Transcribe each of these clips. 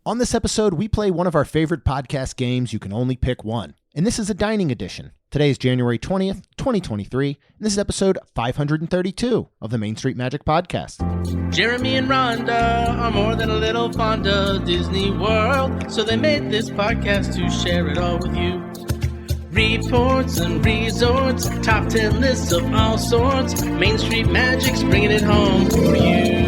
On this episode, we play one of our favorite podcast games, You Can Only Pick One. And this is a dining edition. Today is January 20th, 2023, and this is episode 532 of the Main Street Magic Podcast. Jeremy and Rhonda are more than a little fond of Disney World, so they made this podcast to share it all with you. Reports and resorts, top 10 lists of all sorts, Main Street Magic's bringing it home for you.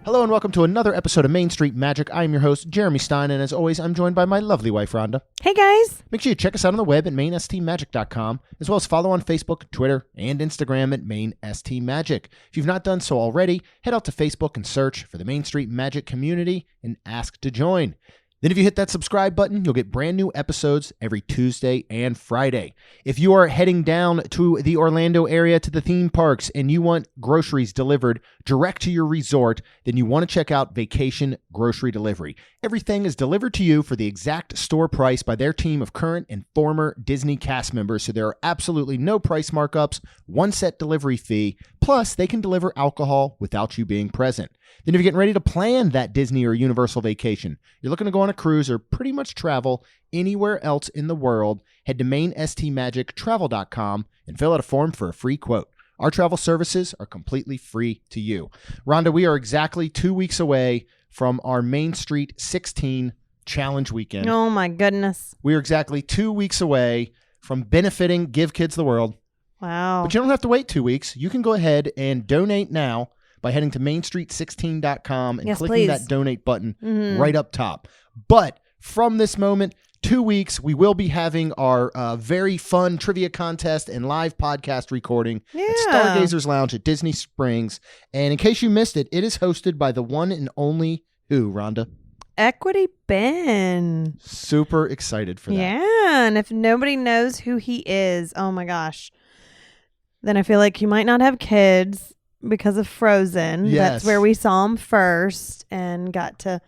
Hello and welcome to another episode of Main Street Magic. I am your host, Jeremy Stein, and as always, I'm joined by my lovely wife, Rhonda. Hey, guys. Make sure you check us out on the web at mainstmagic.com, as well as follow on Facebook, Twitter, and Instagram at mainstmagic. If you've not done so already, head out to Facebook and search for the Main Street Magic community and ask to join. Then if you hit that subscribe button, you'll get brand new episodes every Tuesday and Friday. If you are heading down to the Orlando area to the theme parks and you want groceries delivered direct to your resort, then you want to check out Vacation Grocery Delivery. Everything is delivered to you for the exact store price by their team of current and former Disney cast members, so there are absolutely no price markups, one set delivery fee, plus they can deliver alcohol without you being present. Then if you're getting ready to plan that Disney or Universal vacation, you're looking to go on a cruise or pretty much travel anywhere else in the world, head to mainstmagictravel.com and fill out a form for a free quote. Our travel services are completely free to you. Rhonda, we are exactly 2 weeks away from our Main Street 16 Challenge Weekend. Oh, my goodness. We are exactly 2 weeks away from benefiting Give Kids the World. Wow. But you don't have to wait 2 weeks. You can go ahead and donate now by heading to mainstreet16.com and clicking that donate button right up top. But from this moment, 2 weeks, we will be having our very fun trivia contest and live podcast recording at Stargazers Lounge at Disney Springs. And in case you missed it, it is hosted by the one and only who, Rhonda? Equity Ben. Super excited for that. Yeah, and if nobody knows who he is, oh my gosh, then I feel like you might not have kids because of Frozen. Yes. That's where we saw him first and got to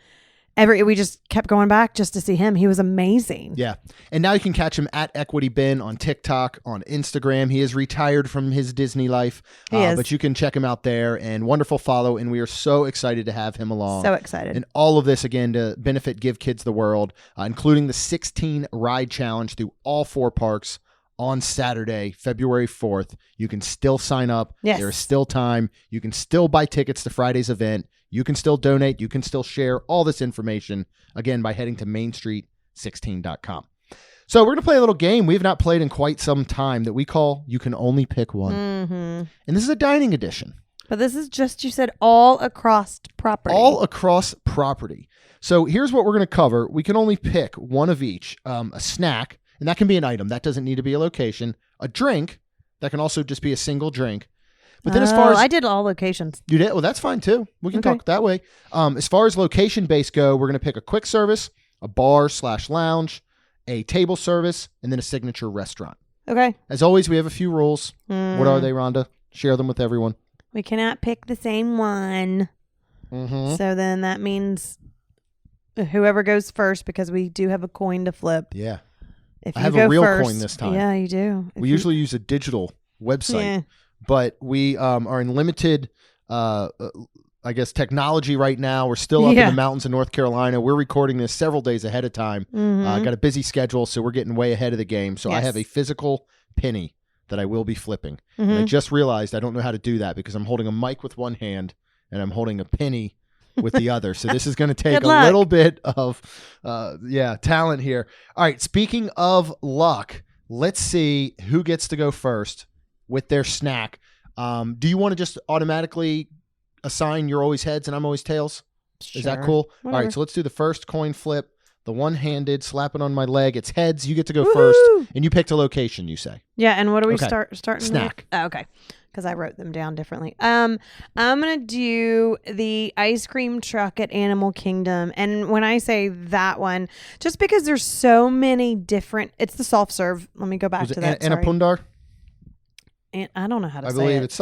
we just kept going back just to see him. He was amazing. Yeah. And now you can catch him at Equity Ben on TikTok, on Instagram. He is retired from his Disney life, but you can check him out there, and wonderful follow. And we are so excited to have him along. So excited. And all of this, again, to benefit Give Kids the World, including the 16 ride challenge through all four parks on Saturday, February 4th. You can still sign up. Yes. There is still time. You can still buy tickets to Friday's event. You can still donate. You can still share all this information, again, by heading to mainstreet16.com. So we're going to play a little game we have not played in quite some time that we call You Can Only Pick One. And this is a dining edition. But this is just, you said, all across property. All across property. So here's what we're going to cover. We can only pick one of each. A snack, and that can be an item. That doesn't need to be a location. A drink, that can also just be a single drink. But then as far as I did all locations. You did? Well, that's fine too. We can talk that way. As far as location-based go, we're going to pick a quick service, a bar/lounge, a table service, and then a signature restaurant. Okay. As always, we have a few rules. What are they, Rhonda? Share them with everyone. We cannot pick the same one. So then that means whoever goes first, because we do have a coin to flip. Yeah. If I you have go a real first, coin this time. Yeah, you do. We usually use a digital website, but we are in limited, I guess, technology right now. We're still up in the mountains of North Carolina. We're recording this several days ahead of time. Got a busy schedule, so we're getting way ahead of the game. So I have a physical penny that I will be flipping. And I just realized I don't know how to do that because I'm holding a mic with one hand and I'm holding a penny with the other. So this is going to take a little bit of talent here. All right, speaking of luck, let's see who gets to go first with their snack. Do you want to just automatically assign you're always heads and I'm always tails? Sure. Is that cool? Whatever. All right, so let's do the first coin flip. The one-handed, slapping on my leg. It's heads. You get to go first. And you picked a location, you say. Yeah, and what do we starting Snack. with? Oh, okay. Because I wrote them down differently. I'm going to do the ice cream truck at Animal Kingdom. And when I say that one, just because there's so many different, it's the soft serve. Let me go back to that. Anapundar? And I don't know how to say it. I believe it's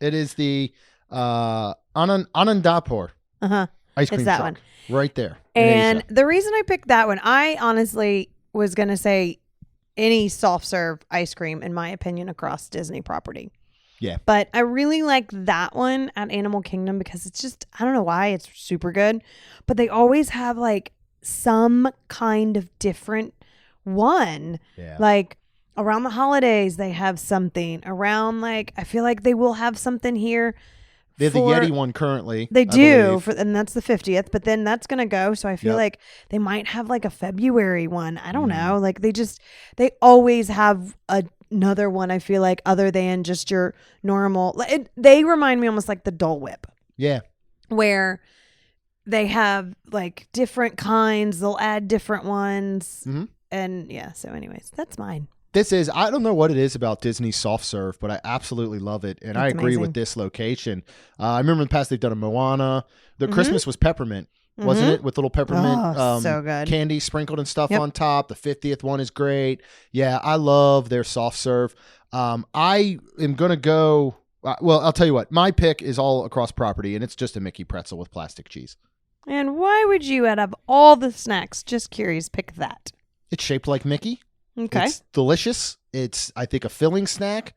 it is the Anandapur ice cream it's that truck. one. Right there. And the reason I picked that one, I honestly was going to say any soft serve ice cream, in my opinion, across Disney property. Yeah. But I really like that one at Animal Kingdom because it's just, I don't know why, it's super good. But they always have like some kind of different one. Yeah. Like around the holidays, they have something. Around like, I feel like they will have something here. They have the Yeti one currently. They I do, believe. and that's the 50th. But then that's gonna go. So I feel like they might have like a February one. I don't know. Like they always have another one. I feel like other than just your normal. They remind me almost like the Dole Whip. Yeah. Where they have like different kinds. They'll add different ones. Mm-hmm. And yeah. So, anyways, that's mine. I don't know what it is about Disney soft serve, but I absolutely love it. And I agree with this location. I remember in the past they've done a Moana. The Christmas was peppermint, wasn't it? With little peppermint so good. candy sprinkled and stuff on top. The 50th one is great. Yeah, I love their soft serve. I am going to go, I'll tell you what. My pick is all across property, and it's just a Mickey pretzel with plastic cheese. And why would you, out of all the snacks, just curious, pick that? It's shaped like Mickey. Okay. It's delicious. It's, I think, a filling snack.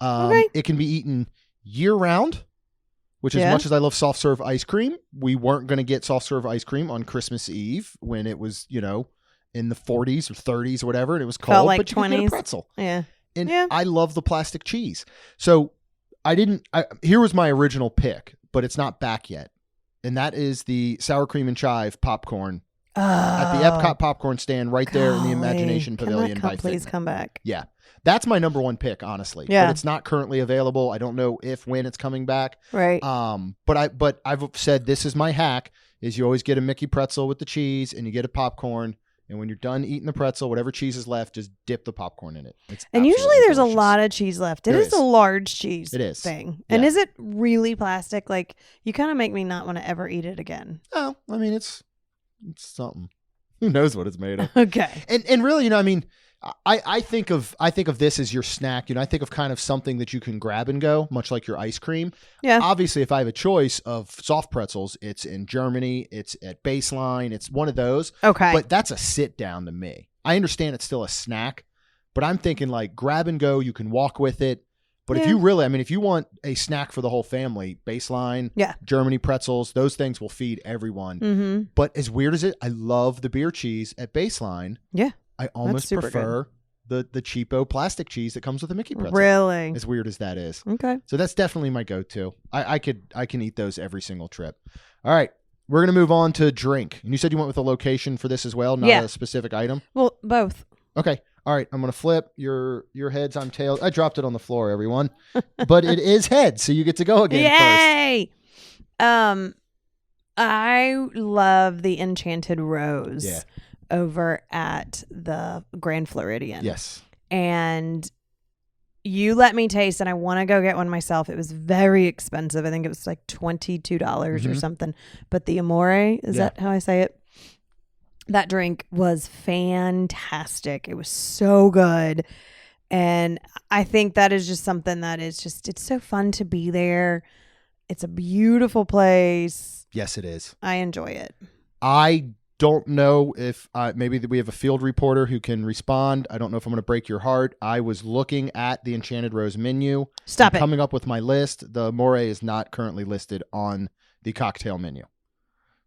Okay. It can be eaten year-round, which as much as I love soft-serve ice cream, we weren't going to get soft-serve ice cream on Christmas Eve when it was, in the 40s or 30s or whatever, and it was cold, felt like but you 20s. could get a pretzel. Yeah. And I love the plastic cheese. So here was my original pick, but it's not back yet. And that is the sour cream and chive popcorn at the Epcot popcorn stand right there in the Imagination Pavilion. Please come back. Yeah. That's my number one pick, honestly. Yeah. But it's not currently available. I don't know when it's coming back. Right. But I've said this is my hack is you always get a Mickey pretzel with the cheese and you get a popcorn. And when you're done eating the pretzel, whatever cheese is left, just dip the popcorn in it. And usually there's delicious. a lot of cheese left. It is a large cheese thing. And is it really plastic? Like, you kind of make me not want to ever eat it again. Oh, I mean, it's something. Who knows what it's made of? Okay. And really, I think of this as your snack. I think of kind of something that you can grab and go, much like your ice cream. Yeah. Obviously, if I have a choice of soft pretzels, it's in Germany, it's at Baseline, it's one of those. Okay. But that's a sit down to me. I understand it's still a snack, but I'm thinking like grab and go, you can walk with it. But if you really, if you want a snack for the whole family, Baseline, Germany pretzels, those things will feed everyone. Mm-hmm. But as weird as it, I love the beer cheese at Baseline. Yeah. I almost prefer the cheapo plastic cheese that comes with a Mickey pretzel. Really? As weird as that is. Okay. So that's definitely my go-to. I can eat those every single trip. All right. We're going to move on to drink. And you said you went with a location for this as well, not a specific item? Well, both. Okay. All right. I'm going to flip your heads. I'm tails. I dropped it on the floor, everyone. But it is heads, so you get to go again Yay! First. I love the Enchanted Rose. Yeah. Over at the Grand Floridian. Yes. And you let me taste, and I want to go get one myself. It was very expensive. I think it was like $22 or something. But the Amore, is that how I say it? That drink was fantastic. It was so good. And I think that is just something that is just, it's so fun to be there. It's a beautiful place. Yes, it is. I enjoy it. I don't know if maybe we have a field reporter who can respond. I don't know if I'm going to break your heart. I was looking at the Enchanted Rose menu. Stop it. Coming up with my list. The Amore is not currently listed on the cocktail menu.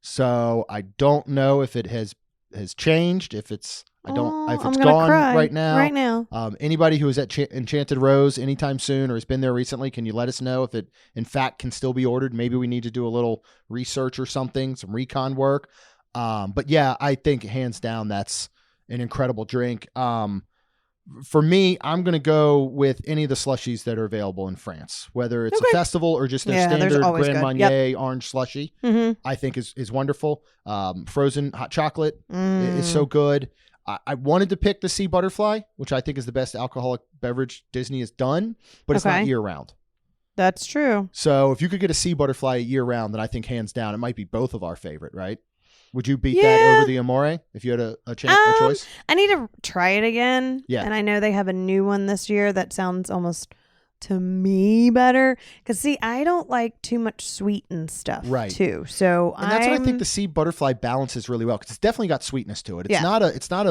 So I don't know if it has changed, if it's gone right now. Right now. Anybody who is at Enchanted Rose anytime soon or has been there recently, can you let us know if it in fact can still be ordered? Maybe we need to do a little research or something, some recon work. But yeah, I think hands down that's an incredible drink. For me, I'm going to go with any of the slushies that are available in France, whether it's a festival or just their standard Grand Marnier orange slushie. I think is wonderful. Frozen hot chocolate is so good. I wanted to pick the Sea Butterfly, which I think is the best alcoholic beverage Disney has done, but it's not year round. That's true. So if you could get a Sea Butterfly year round, then I think hands down, it might be both of our favorite, right? Would you beat that over the Amore if you had a choice? I need to try it again. Yeah. And I know they have a new one this year that sounds almost to me better. Because see, I don't like too much sweet and stuff too. So that's what I think the Sea Butterfly balances really well because it's definitely got sweetness to it. It's not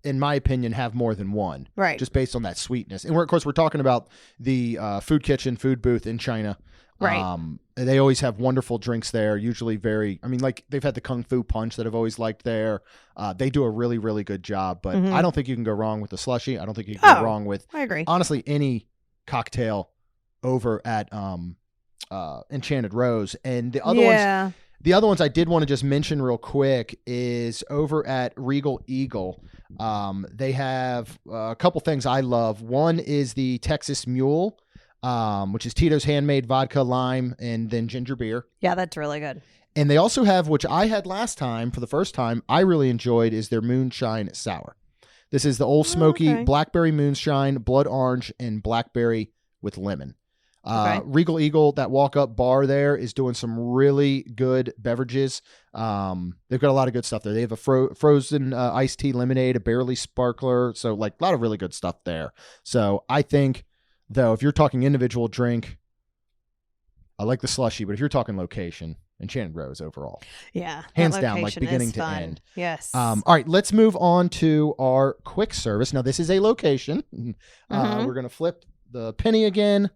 in my opinion, have more than one. Right. Just based on that sweetness. And of course, we're talking about the food kitchen, food booth in China. Right. They always have wonderful drinks there, usually like they've had the Kung Fu Punch that I've always liked there. They do a really, really good job, but I don't think you can go wrong with the slushy. I don't think you can go wrong with, I agree. honestly, any cocktail over at Enchanted Rose. And the other ones I did want to just mention real quick is over at Regal Eagle. They have a couple things I love. One is the Texas Mule, which is Tito's handmade vodka, lime, and then ginger beer. Yeah, that's really good. And they also have, which I had last time for the first time, I really enjoyed, is their Moonshine Sour. This is the Old Smoky Blackberry Moonshine, Blood Orange, and Blackberry with lemon. Regal Eagle, that walk-up bar there, is doing some really good beverages. They've got a lot of good stuff there. They have a frozen iced tea lemonade, a barley sparkler, so like a lot of really good stuff there. So I think, though, if you're talking individual drink, I like the slushy, but if you're talking location, Enchanted Rose overall. Yeah. Hands down, like beginning to end. Yes. All right, let's move on to our quick service. Now, this is a location. We're going to flip the penny again.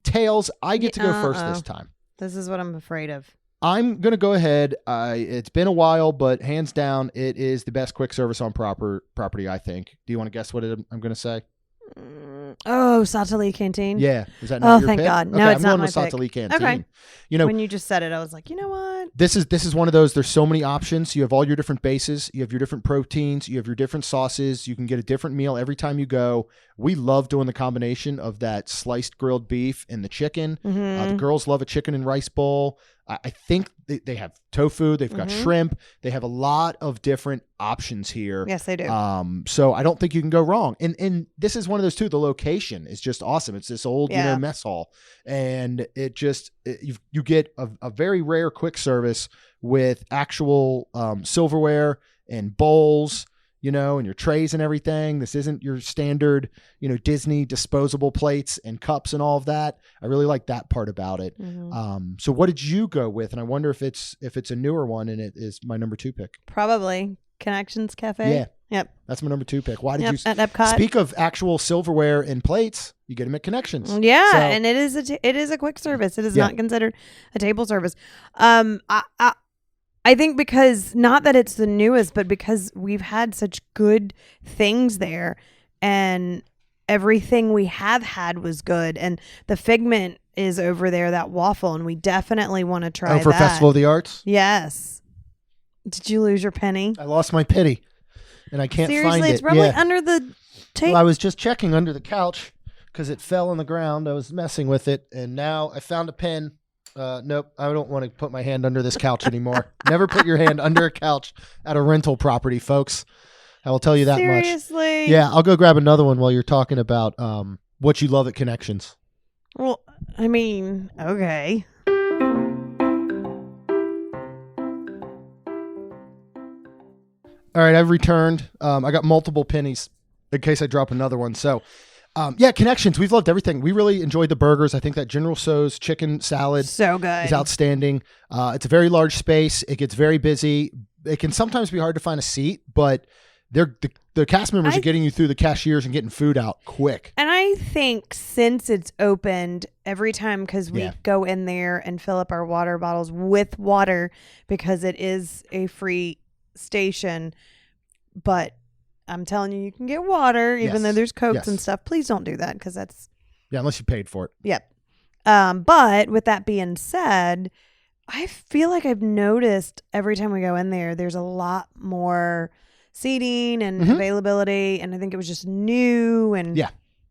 Tails, I get to go first this time. This is what I'm afraid of. I'm going to go ahead. It's been a while, but hands down, it is the best quick service on property, I think. Do you want to guess what I'm going to say? Satali Canteen. Yeah. Is that not your thank pick? God. Okay, No, it's I'm not going my with pick. Satali Canteen. Okay. You know, when you just said it, I was like, you know what? This is one of those. There's so many options. You have all your different bases. You have your different proteins. You have your different sauces. You can get a different meal every time you go. We love doing the combination of that sliced grilled beef and the chicken. The girls love a chicken and rice bowl. I think they have tofu. They've got shrimp. They have a lot of different options here. Yes, they do. So I don't think you can go wrong. And this is one of those too. The location is just awesome. It's this old, mess hall, and it just you get a very rare quick service with actual silverware and bowls, and your trays and everything. This isn't your standard, Disney disposable plates and cups and all of that. I really like that part about it. So what did you go with? And I wonder if it's a newer one and it is my number 2 pick. Probably Connections Cafe. Yeah. Yep. That's my number 2 pick. Why did you at Epcot? Speak of actual silverware and plates, you get them at Connections. Yeah. So, and it is a quick service. It is not considered a table service. I think because, not that it's the newest, but because we've had such good things there and everything we have had was good. And the Figment is over there, that waffle, and we definitely want to try that. For Festival of the Arts? Yes. Did you lose your penny? I lost my penny and I can't find it. Seriously, it's probably under the table. Well, I was just checking under the couch because it fell on the ground. I was messing with it and now I found a pen. Nope, I don't want to put my hand under this couch anymore. Never put your hand under a couch at a rental property, folks. I will tell you that much. Seriously? Yeah, I'll go grab another one while you're talking about what you love at Connections. Well, I mean, okay. All right, I've returned. I got multiple pennies in case I drop another one. So, Connections. We've loved everything. We really enjoyed the burgers. I think that General Tso's chicken salad so good. is outstanding. It's a very large space. It gets very busy. It can sometimes be hard to find a seat, but the cast members are getting you through the cashiers and getting food out quick. And I think since it's opened every time, because we go in there and fill up our water bottles with water because it is a free station, but I'm telling you, you can get water even though there's Cokes and stuff. Please don't do that because that's... Yeah, unless you paid for it. Yep. But with that being said, I feel like I've noticed every time we go in there, there's a lot more seating and availability. And I think it was just new. And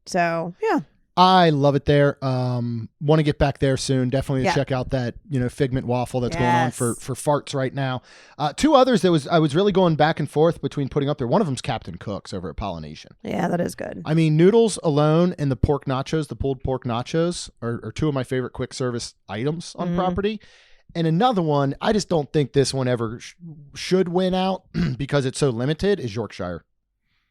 so, yeah. I love it there. Want to get back there soon. Definitely check out that, Figment waffle that's going on for farts right now. 2 others I was really going back and forth between putting up there. One of them's Captain Cook's over at Polynesian. Yeah, that is good. I mean, noodles alone and the pork nachos, the pulled pork nachos are 2 of my favorite quick service items on property. And another one, I just don't think this one ever should win out because it's so limited, is Yorkshire.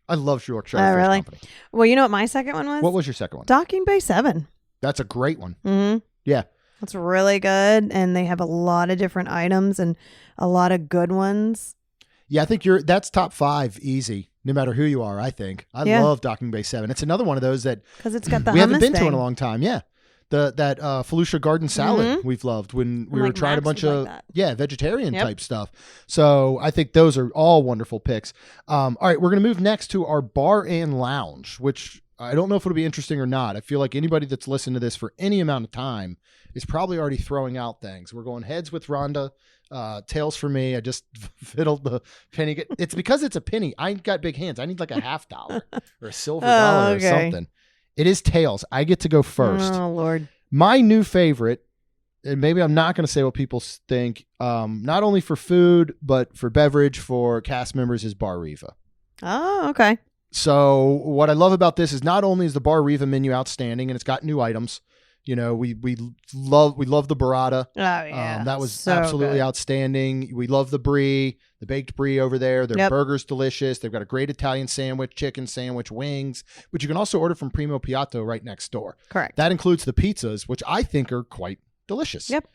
I love Yorkshire Fish really? Company. Well, you know what my second one was? What was your second one? Docking Bay 7. That's a great one. Mm-hmm. Yeah. That's really good. And they have a lot of different items and a lot of good ones. Yeah, I think that's top 5 easy, no matter who you are, I think. I love Docking Bay 7. It's another one of those that because it's got the we haven't hummus been to thing. in a long time. Yeah. That Felicia Garden salad we've loved when we were trying a bunch of vegetarian type stuff. So I think those are all wonderful picks. All right, we're going to move next to our bar and lounge, which I don't know if it'll be interesting or not. I feel like anybody that's listened to this for any amount of time is probably already throwing out things. We're going heads with Rhonda, tails for me. I just fiddled the penny. It's because it's a penny. I ain't got big hands. I need like a $50 or a silver dollar or something. It is tails. I get to go first. Oh, Lord. My new favorite, and maybe I'm not going to say what people think, not only for food, but for beverage for cast members, is Bar Riva. Oh, okay. So what I love about this is not only is the Bar Riva menu outstanding and it's got new items. You know, we love the burrata. Oh, yeah. That was so absolutely good. outstanding. We love the brie, the baked brie over there. Their burger's delicious. They've got a great Italian sandwich, chicken sandwich, wings, which you can also order from Primo Piatto right next door. Correct. That includes the pizzas, which I think are quite delicious. Yep.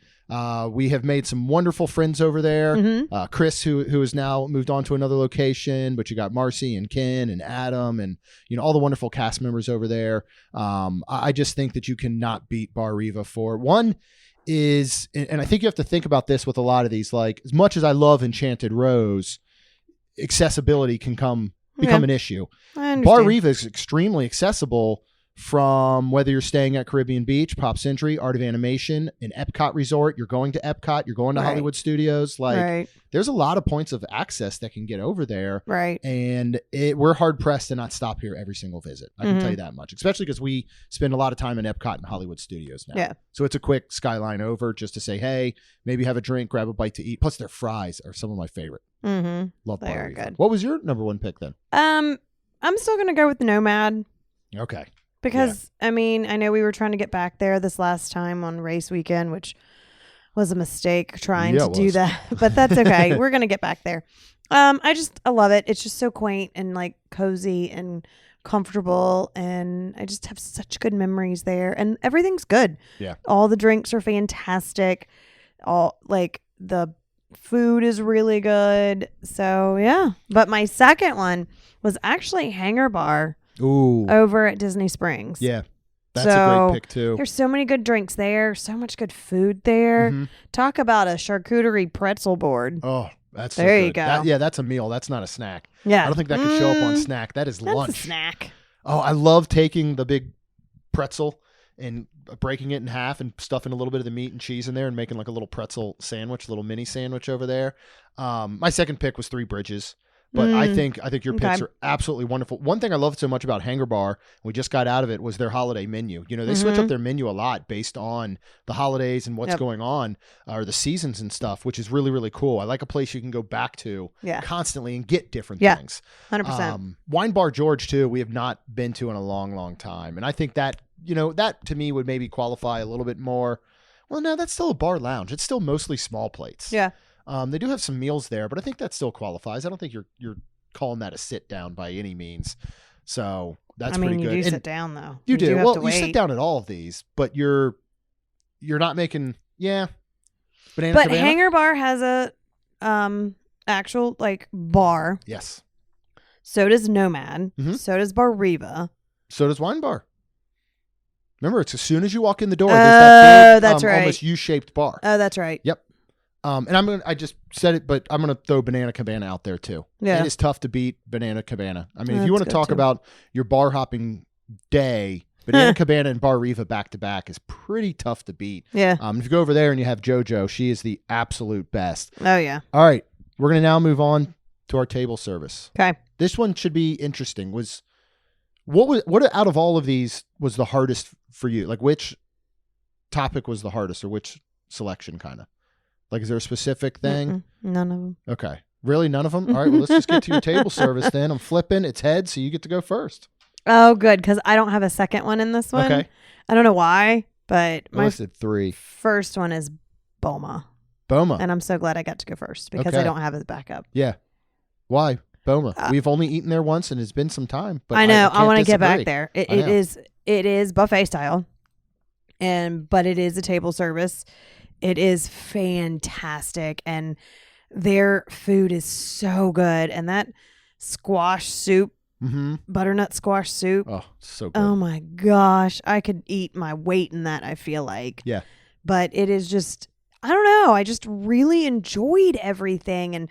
We have made some wonderful friends over there. Mm-hmm. Chris, who has now moved on to another location, but you got Marcy and Ken and Adam and, you know, all the wonderful cast members over there. I just think that you cannot beat Bar Riva for one is, and I think you have to think about this with a lot of these, like as much as I love Enchanted Rose, accessibility can become an issue. Bar Riva is extremely accessible from whether you're staying at Caribbean Beach, Pop Century, Art of Animation, an Epcot resort, you're going to Epcot, you're going to Hollywood Studios. Like there's a lot of points of access that can get over there. Right. And we're hard pressed to not stop here every single visit. I can tell you that much, especially because we spend a lot of time in Epcot and Hollywood Studios now. Yeah. So it's a quick skyline over just to say, hey, maybe have a drink, grab a bite to eat. Plus their fries are some of my favorite. Mm-hmm. Love they Bar are Riva. good. What was your number one pick then? I'm still going to go with the Nomad. Okay. Because, I mean, I know we were trying to get back there this last time on race weekend, which was a mistake trying to do that. But that's okay. We're going to get back there. I love it. It's just so quaint and like cozy and comfortable. And I just have such good memories there. And everything's good. Yeah. All the drinks are fantastic. The food is really good. So, yeah. But my second one was actually Hangar Bar. Ooh. Over at Disney Springs. Yeah. That's a great pick too. There's so many good drinks there, so much good food there. Mm-hmm. Talk about a charcuterie pretzel board. Oh, that's there. So you good. go. That's a meal. That's not a snack. Yeah. I don't think that could show up on snack. That is that's lunch. A snack. Oh, I love taking the big pretzel and breaking it in half and stuffing a little bit of the meat and cheese in there and making like a little pretzel sandwich, a little mini sandwich over there. My second pick was Three Bridges. But I think your picks are absolutely wonderful. One thing I love so much about Hangar Bar, we just got out of it, was their holiday menu. You know, they switch up their menu a lot based on the holidays and what's going on, or the seasons and stuff, which is really, really cool. I like a place you can go back to constantly and get different things. 100%. Wine Bar George, too, we have not been to in a long, long time. And I think that, you know, that to me would maybe qualify a little bit more. Well, no, that's still a bar lounge. It's still mostly small plates. Yeah. They do have some meals there, but I think that still qualifies. I don't think you're calling that a sit down by any means. So that's pretty good. You do sit down though. You do. Well, you wait. sit down at all of these, but you're not making Banana But Cabana? Hangar Bar has a actual like bar. Yes. So does Nomad. Mm-hmm. So does Bar Riva. So does Wine Bar. Remember, it's as soon as you walk in the door, there's that big, that's right. almost U-shaped bar. Oh, that's right. Yep. And I just said it, but I'm going to throw Banana Cabana out there too. Yeah. It is tough to beat Banana Cabana. I mean, if That's you want to good, talk too. about your bar hopping day, Banana Cabana and Bar Riva back to back is pretty tough to beat. Yeah. If you go over there and you have JoJo, she is the absolute best. Oh, yeah. All right. We're going to now move on to our table service. Okay. This one should be interesting. What out of all of these was the hardest for you? Like which topic was the hardest or which selection kind of? Like, is there a specific thing? None of them. Okay. Really? None of them? All right. Well, let's just get to your table service then. I'm flipping. It's head, so you get to go first. Oh, good. Because I don't have a second one in this one. Okay. I don't know why, but I my listed 3. first one is Boma. Boma. And I'm so glad I got to go first because Okay. I don't have his backup. Yeah. Why? Boma. We've only eaten there once and it's been some time. But I know. I want to get disagree. back there. It is buffet style, but it is a table service. It is fantastic. And their food is so good. And that squash soup, butternut squash soup. Oh, so good. Oh my gosh. I could eat my weight in that, I feel like. Yeah. But it is just, I don't know. I just really enjoyed everything. And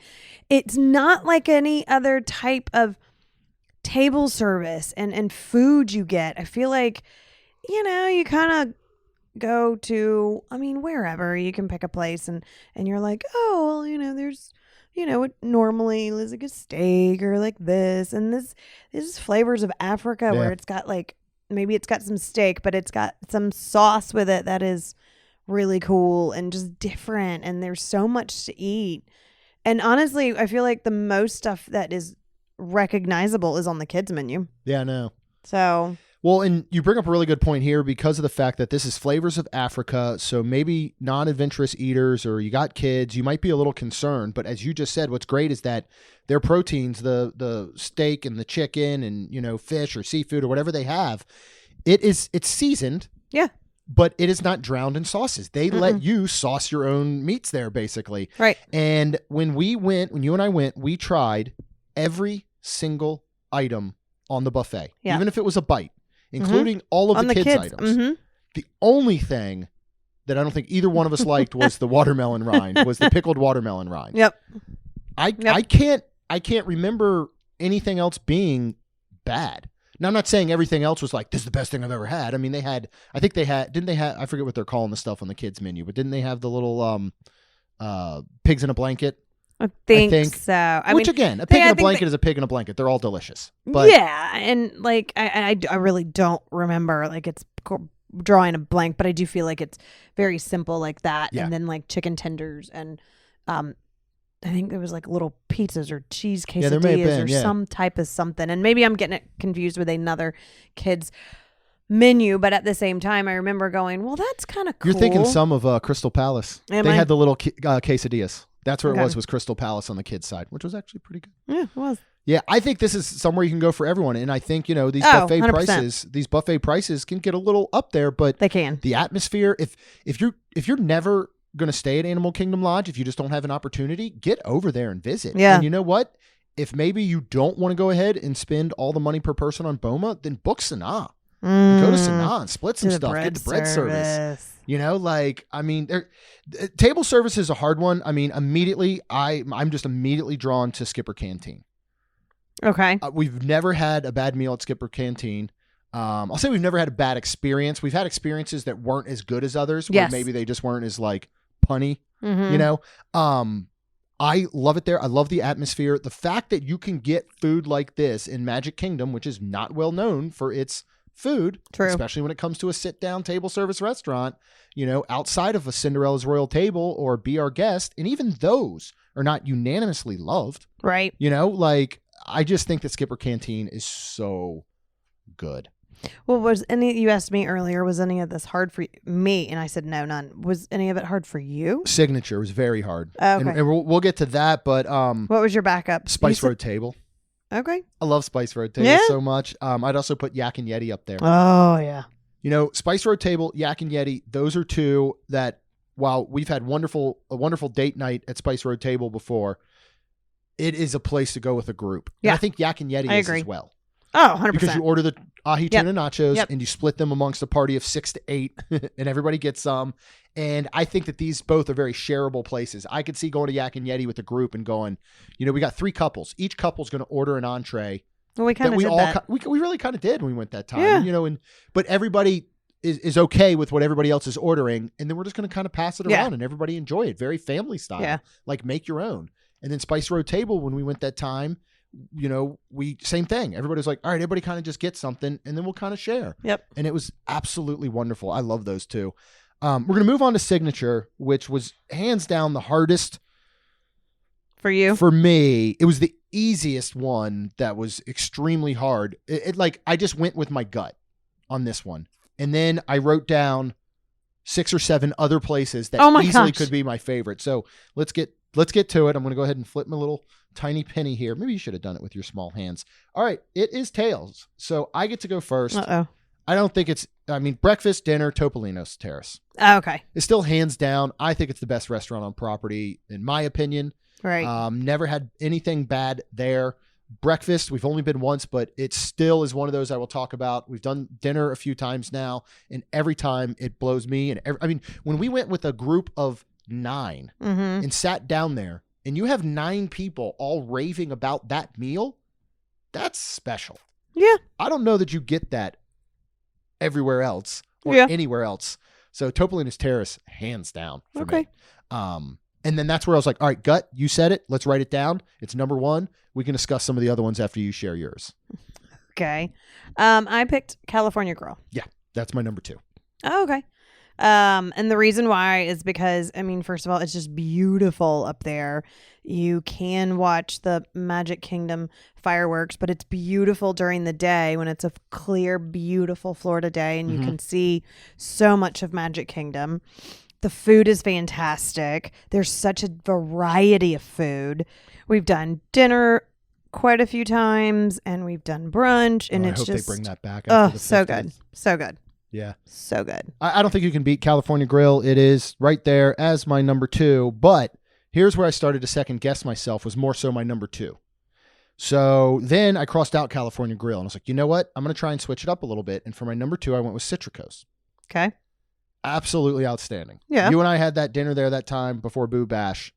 it's not like any other type of table service and food you get. I feel like, you kind of go to, wherever you can pick a place and you're like, oh, well, there's, it normally is like a steak or like this. And this is flavors of Africa where it's got like, maybe it's got some steak, but it's got some sauce with it that is really cool and just different. And there's so much to eat. And honestly, I feel like the most stuff that is recognizable is on the kids menu. Yeah, I know. So... Well, and you bring up a really good point here because of the fact that this is flavors of Africa. So maybe non-adventurous eaters or you got kids, you might be a little concerned. But as you just said, what's great is that their proteins, the steak and the chicken and, fish or seafood or whatever they have, it's seasoned. Yeah. But it is not drowned in sauces. They let you sauce your own meats there, basically. Right. And when you and I went, we tried every single item on the buffet, even if it was a bite. Including all of the kids' items. The only thing that I don't think either one of us liked was the watermelon rind, was the pickled watermelon rind. Yep. I can't remember anything else being bad. Now, I'm not saying everything else was like, this is the best thing I've ever had. I mean, didn't they have, I forget what they're calling the stuff on the kids' menu, but didn't they have the little pigs in a blanket? I think so. Which again, a pig in a blanket is a pig in a blanket. They're all delicious. But yeah, and like I really don't remember. Like it's drawing a blank, but I do feel like it's very simple like that. Yeah. And then like chicken tenders and I think there was like little pizzas or cheese quesadillas or some type of something. And maybe I'm getting it confused with another kid's menu, but at the same time, I remember going, well, that's kind of cool. You're thinking some of Crystal Palace. They had the little quesadillas. That's where it was Crystal Palace on the kids' side, which was actually pretty good. Yeah, it was. Yeah, I think this is somewhere you can go for everyone. And I think, these buffet 100%. These buffet prices can get a little up there, but they can. The atmosphere, if you're never going to stay at Animal Kingdom Lodge, if you just don't have an opportunity, get over there and visit. Yeah. And you know what? If maybe you don't want to go ahead and spend all the money per person on Boma, then book Sanaa. Go to Sanaa and split some stuff. Get the bread service. Table service is a hard one. I mean, immediately, I'm just immediately drawn to Skipper Canteen. Okay. We've never had a bad meal at Skipper Canteen. I'll say we've never had a bad experience. We've had experiences that weren't as good as others, where maybe they just weren't as like punny, I love it there. I love the atmosphere. The fact that you can get food like this in Magic Kingdom, which is not well known for its food, especially when it comes to a sit-down table service restaurant, outside of a Cinderella's Royal Table or Be Our Guest, and even those are not unanimously loved. Right. I just think that Skipper Canteen is so good. Well, you asked me earlier, was any of this hard for me? And I said, no, none. Was any of it hard for you? Signature was very hard. Oh, okay. And we'll get to that, but what was your backup? Spice Road Table. Okay. I love Spice Road Table so much. I'd also put Yak and Yeti up there. Oh, yeah. Spice Road Table, Yak and Yeti, those are two that, while we've had a wonderful date night at Spice Road Table before, it is a place to go with a group. Yeah. And I think Yak and Yeti is as well. Oh, 100%. Because you order the ahi tuna nachos and you split them amongst a party of 6 to 8 and everybody gets some. And I think that these both are very shareable places. I could see going to Yak and Yeti with a group and going, we got 3 couples. Each couple's going to order an entree. Well, we kind of did that. We really kind of did when we went that time. Yeah. But everybody is okay with what everybody else is ordering. And then we're just going to kind of pass it around and everybody enjoy it. Very family style. Yeah. Like make your own. And then Spice Road Table, when we went that time, we same thing. Everybody was like, all right, everybody kind of just get something and then we'll kind of share. Yep. And it was absolutely wonderful. I love those two. We're going to move on to Signature, which was hands down the hardest for you. For me, it was the easiest one that was extremely hard. I just went with my gut on this one. And then I wrote down 6 or 7 other places that easily could be my favorite. So let's get to it. I'm going to go ahead and flip my little tiny penny here. Maybe you should have done it with your small hands. All right. It is Tails. So I get to go first. Uh-oh. I don't think breakfast, dinner, Topolino's Terrace. Oh, okay. It's still hands down. I think it's the best restaurant on property, in my opinion. Right. Never had anything bad there. Breakfast, we've only been once, but it still is one of those I will talk about. We've done dinner a few times now, and every time it blows me. And I mean, when we went with a group of 9 and sat down there, and you have 9 people all raving about that meal, that's special. Yeah. I don't know that you get that everywhere else or anywhere else. So Topolino's Terrace, hands down for me. And then that's where I was like, all right, Gut, you said it. Let's write it down. It's number 1. We can discuss some of the other ones after you share yours. Okay. I picked California Grill. Yeah, that's my number 2. Oh, okay. And the reason why is because, I mean, first of all, it's just beautiful up there. You can watch the Magic Kingdom fireworks, but it's beautiful during the day when it's a clear, beautiful Florida day and you can see so much of Magic Kingdom. The food is fantastic. There's such a variety of food. We've done dinner quite a few times and we've done brunch and it's I hope just they bring that back. so good. So good. Yeah. So good. I don't think you can beat California Grill. It is right there as my number 2. But here's where I started to second guess myself, was more so my number 2. So then I crossed out California Grill and I was like, you know what? I'm going to try and switch it up a little bit. And for my number 2, I went with Citricos. Okay. Absolutely outstanding. Yeah. You and I had that dinner there that time before Boo Bash.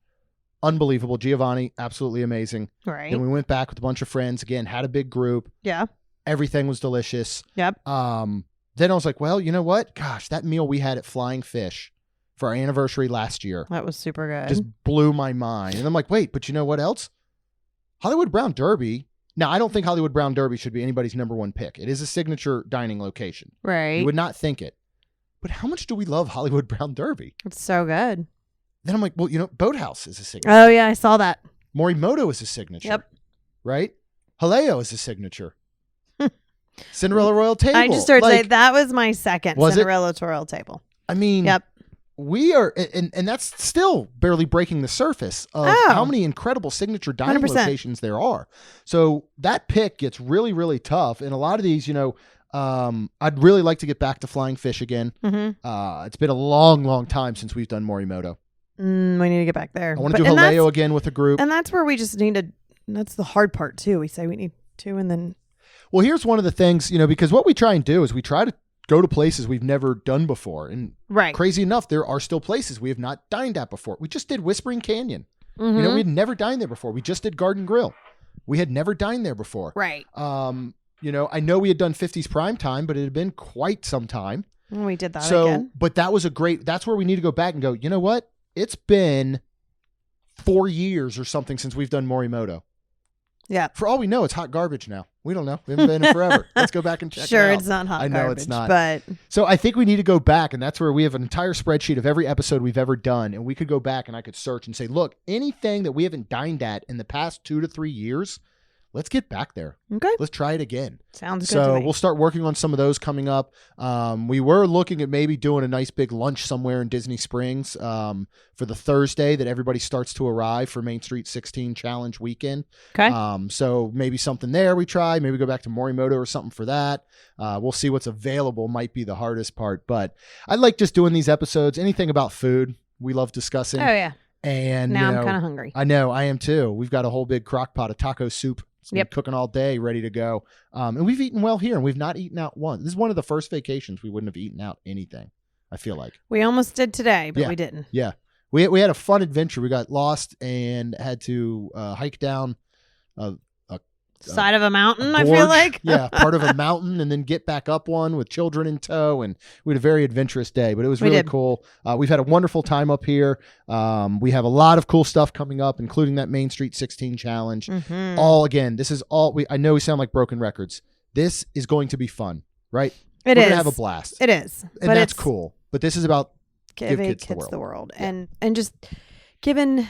Unbelievable. Giovanni, absolutely amazing. Right. Then we went back with a bunch of friends. Again, had a big group. Yeah. Everything was delicious. Yep. Then I was like, well, you know what? Gosh, that meal we had at Flying Fish for our anniversary last year That was super good. just blew my mind. And I'm like, wait, but you know what else? Hollywood Brown Derby. Now, I don't think Hollywood Brown Derby should be anybody's number 1 pick. It is a signature dining location. Right. You would not think it. But how much do we love Hollywood Brown Derby? It's so good. Then I'm like, well, you know, Boathouse is a signature. Oh, yeah. I saw that. Morimoto is a signature. Yep. Right? Haleo is a signature. Cinderella Royal Table. I just heard say that was my second Was it? Cinderella Royal Table. I mean, Yep. we are, and that's still barely breaking the surface of how many incredible signature dining 100%. locations there are. So that pick gets really, really tough. And a lot of these, you know, I'd really like to get back to Flying Fish again. It's been a long, long time since we've done Morimoto. We need to get back there. I want to do Haleo again with a group. And that's where we just need to, that's the hard part too. We say we need to, and then. Well, here's one of the things, you know, because what we try and do is we try to go to places we've never done before. And crazy enough, there are still places we have not dined at before. We just did Whispering Canyon. You know, we had never dined there before. We just did Garden Grill. We had never dined there before. Right. You know, I know we had done 50s Prime Time, but it had been quite some time. We did that so, again. But that was that's where we need to go back and go, you know what? It's been 4 years or something since we've done Morimoto. Yeah. For all we know, it's hot garbage now. We don't know. We haven't been in forever. Let's go back and check it out. Sure, it's not hot I know garbage, it's not. but so I think we need to go back, and that's where we have an entire spreadsheet of every episode we've ever done, and we could go back and I could search and say, look, anything that we haven't dined at in the past 2 to 3 years, let's get back there. Okay. Let's try it again. Sounds good to So me. we'll start working on some of those coming up. We were looking at maybe doing a nice big lunch somewhere in Disney Springs for the Thursday that everybody starts to arrive for Main Street 16 Challenge weekend. Okay. So maybe something there we try. Maybe go back to Morimoto or something for that. We'll see what's available. Might be the hardest part. But I like just doing these episodes. Anything about food we love discussing. Oh, yeah. And Now you know, I'm kind of hungry. I know. I am too. We've got a whole big crock pot of taco soup. It's been Yep. cooking all day, ready to go. And we've eaten well here, and we've not eaten out once. This is one of the first vacations we wouldn't have eaten out anything, I feel like. We almost did today, but Yeah. we didn't. Yeah. We had a fun adventure. We got lost and had to hike down Side of a mountain, I gorge. feel like. Yeah, part of a mountain, and then get back up one with children in tow. And we had a very adventurous day, but it was We really did. cool. We've had a wonderful time up here. We have a lot of cool stuff coming up, including that Main Street 16 challenge. Mhm. All again, this is all I know we sound like broken records. This is going to be fun, right? It We're is. gonna have a blast. It is. And but that's it's cool. But this is about giving kids kids the the world. Yeah. And just giving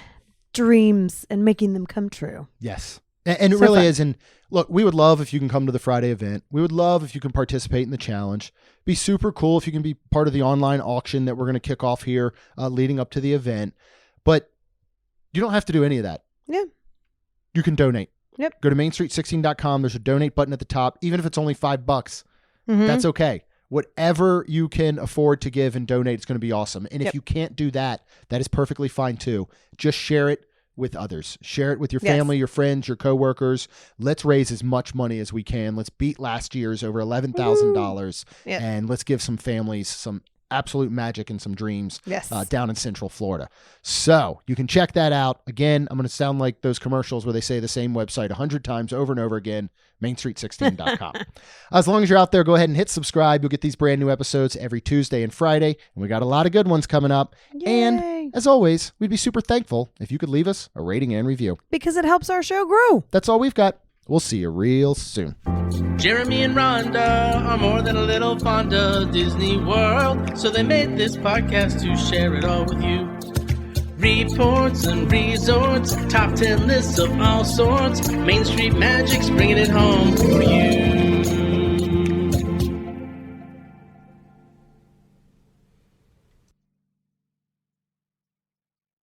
dreams and making them come true. yes. And it So really fun. is. And look, we would love if you can come to the Friday event. We would love if you can participate in the challenge. Be super cool if you can be part of the online auction that we're going to kick off here leading up to the event. But you don't have to do any of that. Yeah. You can donate. Yep. Go to mainstreet16.com. There's a donate button at the top. Even if it's only $5, Mhm. that's okay. Whatever you can afford to give and donate, it's going to be awesome. And Yep. if you can't do that, that is perfectly fine too. Just share it with others. Share it with your Yes. family, your friends, your coworkers. Let's raise as much money as we can. Let's beat last year's over $11,000, Yes. and let's give some families some absolute magic and some dreams Yes. down in Central Florida. So you can check that out. Again, I'm going to sound like those commercials where they say the same website 100 times over and over again, mainstreet16.com. As long as you're out there, go ahead and hit subscribe. You'll get these brand new episodes every Tuesday and Friday, and we got a lot of good ones coming up. And Yay. as always, we'd be super thankful if you could leave us a rating and review. Because it helps our show grow. That's all we've got. We'll see you real soon. Jeremy and Rhonda are more than a little fond of Disney World, so they made this podcast to share it all with you. Reports and resorts, top 10 lists of all sorts, Main Street Magic's bringing it home for you.